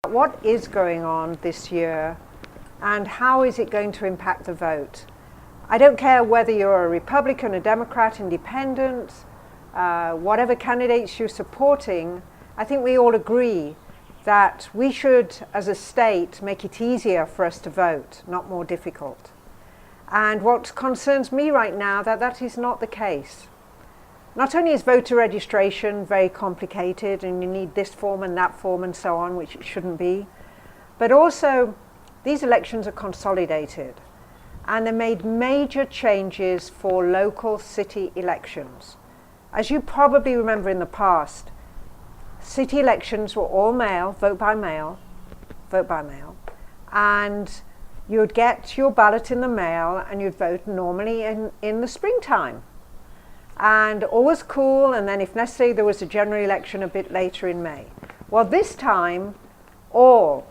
What is going on this year and how is it going to impact the vote? I don't care whether you're a Republican, a Democrat, independent, whatever candidates you're supporting. I think we all agree that we should, as a state, make it easier for us to vote, not more difficult. And what concerns me right now, that is not the case. Not only is voter registration very complicated and you need this form and that form and so on, which it shouldn't be, but also these elections are consolidated and they made major changes for local city elections. As you probably remember in the past, city elections were all mail, vote by mail, and you'd get your ballot in the mail and you'd vote normally in the springtime. And all was cool, and then if necessary there was a general election a bit later in May. Well, this time all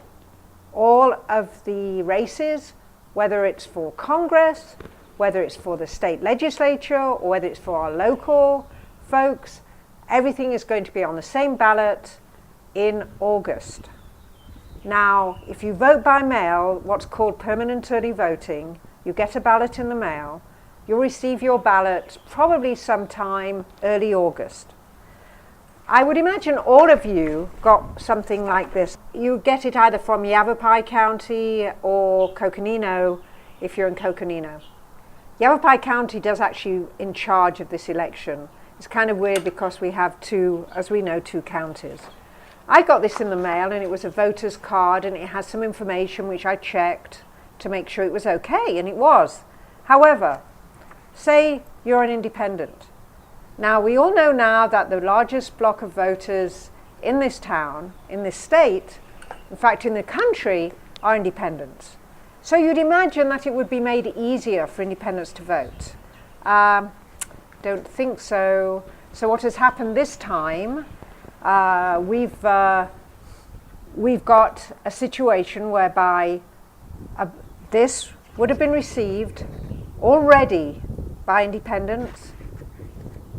of the races, whether it's for Congress, whether it's for the state legislature, or whether it's for our local folks, everything is going to be on the same ballot in August. Now, if you vote by mail, what's called permanent early voting, you get a ballot in the mail. You'll receive your ballot probably sometime early August. I would imagine all of you got something like this. You get it either from Yavapai County or Coconino if you're in Coconino. Yavapai County does actually in charge of this election. It's kind of weird because we have two, as we know, two counties. I got this in the mail and it was a voter's card and it has some information which I checked to make sure it was okay, and it was. However, say you're an independent. Now, we all know now that the largest block of voters in this town, in this state, in fact in the country, are independents. So you'd imagine that it would be made easier for independents to vote. Don't think so. So what has happened this time, we've got a situation whereby this would have been received already by independents,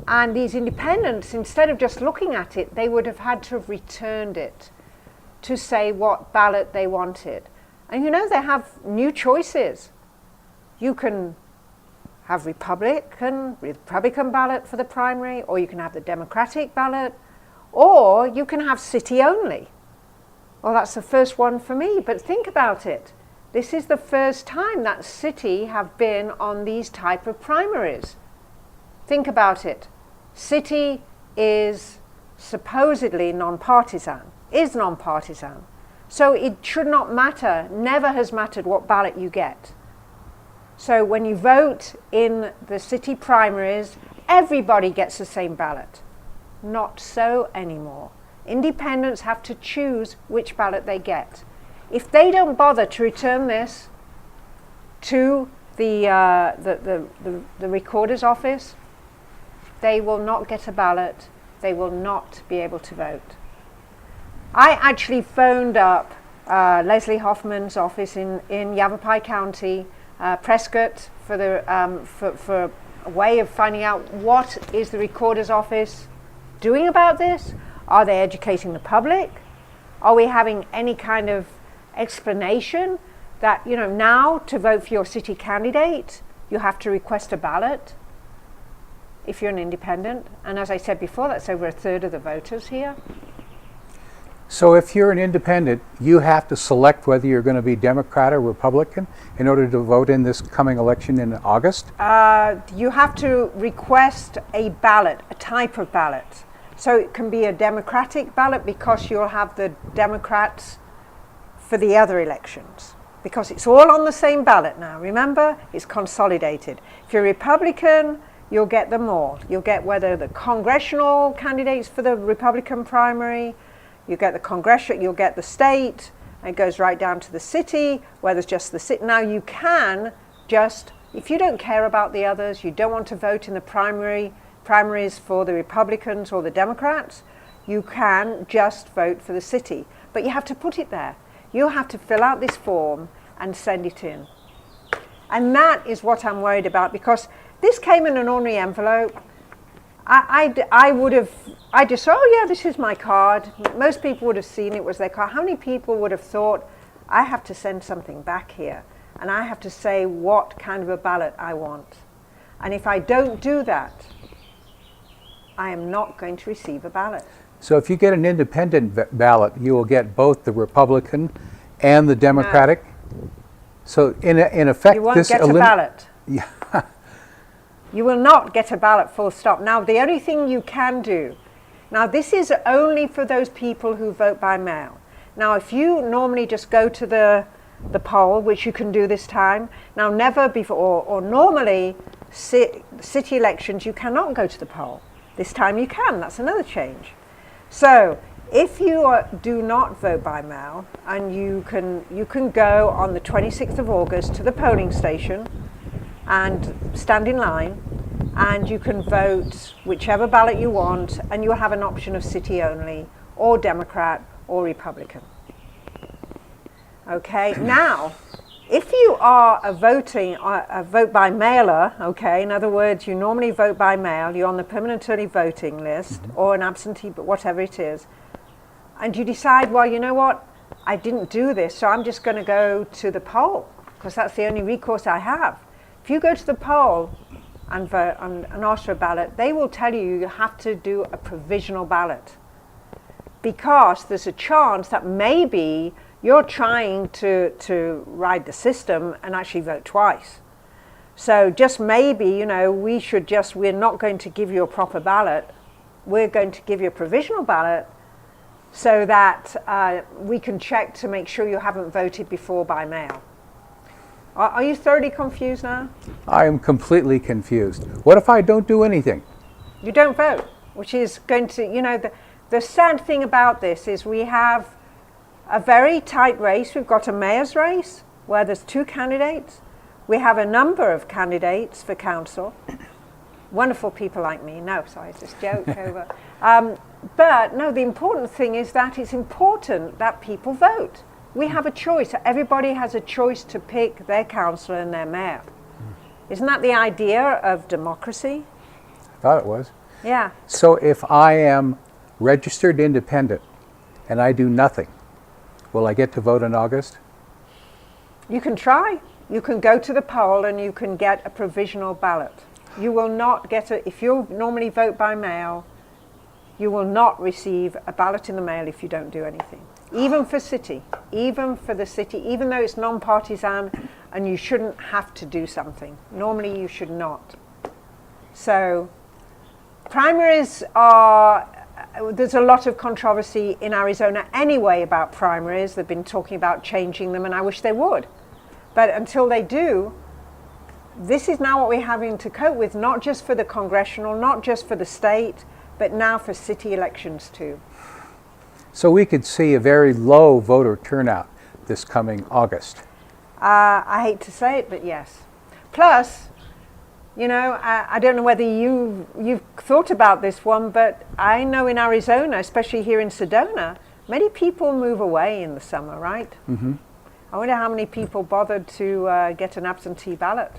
and these independents, instead of just looking at it, they would have had to have returned it to say what ballot they wanted. And you know, they have new choices. You can have Republican ballot for the primary, or you can have the Democratic ballot, or you can have city only. Well, that's the first one for me, but think about it. This is the first time that city have been on these type of primaries. Think about it. City is supposedly non-partisan, is non-partisan. So it should not matter, never has mattered what ballot you get. So when you vote in the city primaries, everybody gets the same ballot. Not so anymore. Independents have to choose which ballot they get. If they don't bother to return this to the recorder's office, they will not get a ballot. They will not be able to vote. I actually phoned up Leslie Hoffman's office in Yavapai County, Prescott, for a way of finding out what is the recorder's office doing about this. Are they educating the public? Are we having any kind of explanation that, you know, now to vote for your city candidate, you have to request a ballot if you're an independent? And as I said before, that's over a third of the voters here. So if you're an independent, you have to select whether you're going to be Democrat or Republican in order to vote in this coming election in August? You have to request a ballot, a type of ballot. So it can be a Democratic ballot because you'll have the Democrats for the other elections, because it's all on the same ballot now. Remember, it's consolidated. If you're Republican, you'll get them all. You'll get whether the congressional candidates for the Republican primary, you get the congressional, you'll get the state, and it goes right down to the city, where there's just the city. Now you can just, if you don't care about the others, you don't want to vote in the primaries for the Republicans or the Democrats, you can just vote for the city. But you have to put it there. You have to fill out this form and send it in. And that is what I'm worried about, because this came in an ordinary envelope. I I just said, oh yeah, this is my card. Most people would have seen it was their card. How many people would have thought, I have to send something back here and I have to say what kind of a ballot I want. And if I don't do that, I am not going to receive a ballot. So if you get an independent ballot, you will get both the Republican and the Democratic. No. So in effect, you won't get a ballot. Yeah. You will not get a ballot, full stop. Now, the only thing you can do, now this is only for those people who vote by mail. Now, if you normally just go to the poll, which you can do this time, now never before, or normally city elections, you cannot go to the poll. This time you can, that's another change. So, if you do not vote by mail, and you can go on the 26th of August to the polling station and stand in line, and you can vote whichever ballot you want, and you'll have an option of city only, or Democrat, or Republican. Okay, now, if you are a vote by mailer, okay, in other words, you normally vote by mail, you're on the permanent early voting list, or an absentee, but whatever it is, and you decide, well, you know what, I didn't do this, so I'm just going to go to the poll, because that's the only recourse I have. If you go to the poll and vote and ask for a ballot, they will tell you you have to do a provisional ballot, because there's a chance that maybe you're trying to ride the system and actually vote twice. So just maybe, you know, we're not going to give you a proper ballot. We're going to give you a provisional ballot so that we can check to make sure you haven't voted before by mail. Are you thoroughly confused now? I am completely confused. What if I don't do anything? You don't vote, which is going to, you know, the sad thing about this is we have a very tight race. We've got a mayor's race where there's 2 candidates. We have a number of candidates for council. Wonderful people like me. No, sorry, it's just a joke over. But no, the important thing is that it's important that people vote. We have a choice. Everybody has a choice to pick their councillor and their mayor. Isn't that the idea of democracy? I thought it was. Yeah. So if I am registered independent and I do nothing, will I get to vote in August? You can try. You can go to the poll and you can get a provisional ballot. You will not get if you normally vote by mail, you will not receive a ballot in the mail if you don't do anything. Even for city, even for the city, even though it's non-partisan and you shouldn't have to do something. Normally you should not. So primaries are, there's a lot of controversy in Arizona anyway about primaries. They've been talking about changing them, and I wish they would. But until they do, this is now what we're having to cope with, not just for the congressional, not just for the state, but now for city elections too. So we could see a very low voter turnout this coming August. I hate to say it, but yes. Plus, you know, I don't know whether you've thought about this one, but I know in Arizona, especially here in Sedona, many people move away in the summer, right? Mm-hmm. I wonder how many people bothered to get an absentee ballot.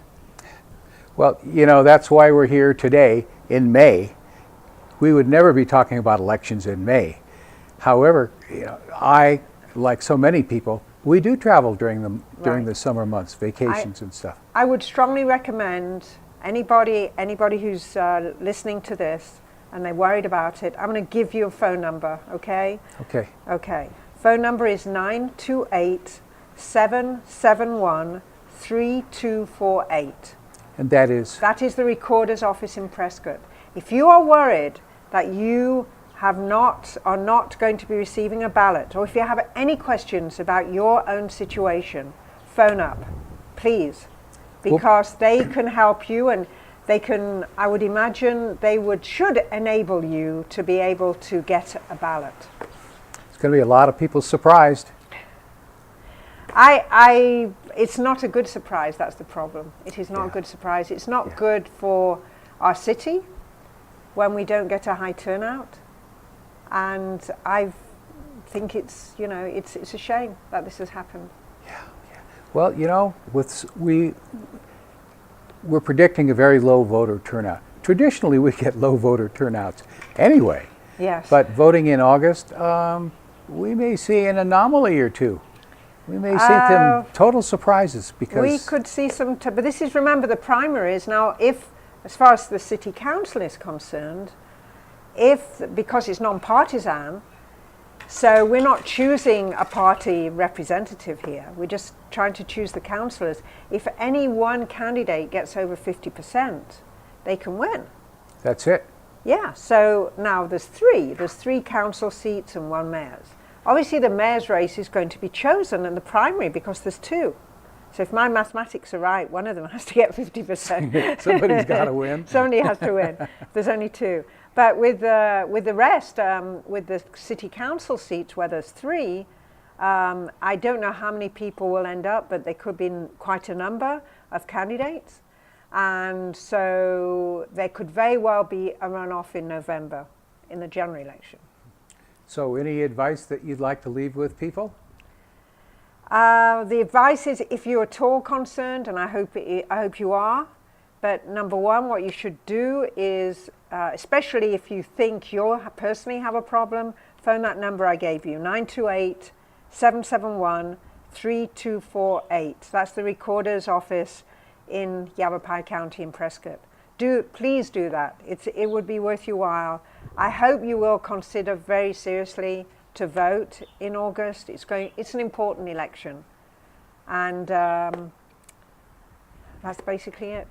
Well, you know, that's why we're here today in May. We would never be talking about elections in May. However, you know, I, like so many people, we do travel during the summer months, vacations and stuff. I would strongly recommend anybody who's listening to this and they're worried about it, I'm going to give you a phone number, okay? Okay. Okay. Phone number is 928-771-3248. And that is? That is the recorder's office in Prescott. If you are worried that you are not going to be receiving a ballot, or if you have any questions about your own situation, phone up, please, because they can help you, and they can, I would imagine, should enable you to be able to get a ballot. It's going to be a lot of people surprised. It's not a good surprise, that's the problem. It is not a good surprise. It's not good for our city when we don't get a high turnout. And I think it's, you know, it's a shame that this has happened. Yeah. Well, you know, we're predicting a very low voter turnout. Traditionally, we get low voter turnouts anyway. Yes. But voting in August, we may see an anomaly or two. We may see some total surprises because we could see some, but this is, remember, the primaries. Now, if, as far as the city council is concerned, because it's non-partisan, so we're not choosing a party representative here. We're just trying to choose the councillors. If any one candidate gets over 50%, they can win. that's it. Yeah, so now there's three council seats and one mayor's. Obviously the mayor's race is going to be chosen in the primary because there's two. So if my mathematics are right, one of them has to get 50%. Somebody's got to win. Somebody has to win. There's only two. But with the rest, with the city council seats where there's three, I don't know how many people will end up, but there could be quite a number of candidates. And so there could very well be a runoff in November in the general election. So any advice that you'd like to leave with people? The advice is, if you're at all concerned, and I hope you are, but number one, what you should do is, especially if you think you personally have a problem, phone that number I gave you, 928-771-3248. That's the recorder's office in Yavapai County in Prescott. Please do that. It would be worth your while. I hope you will consider very seriously to vote in August. It's an important election, and that's basically it.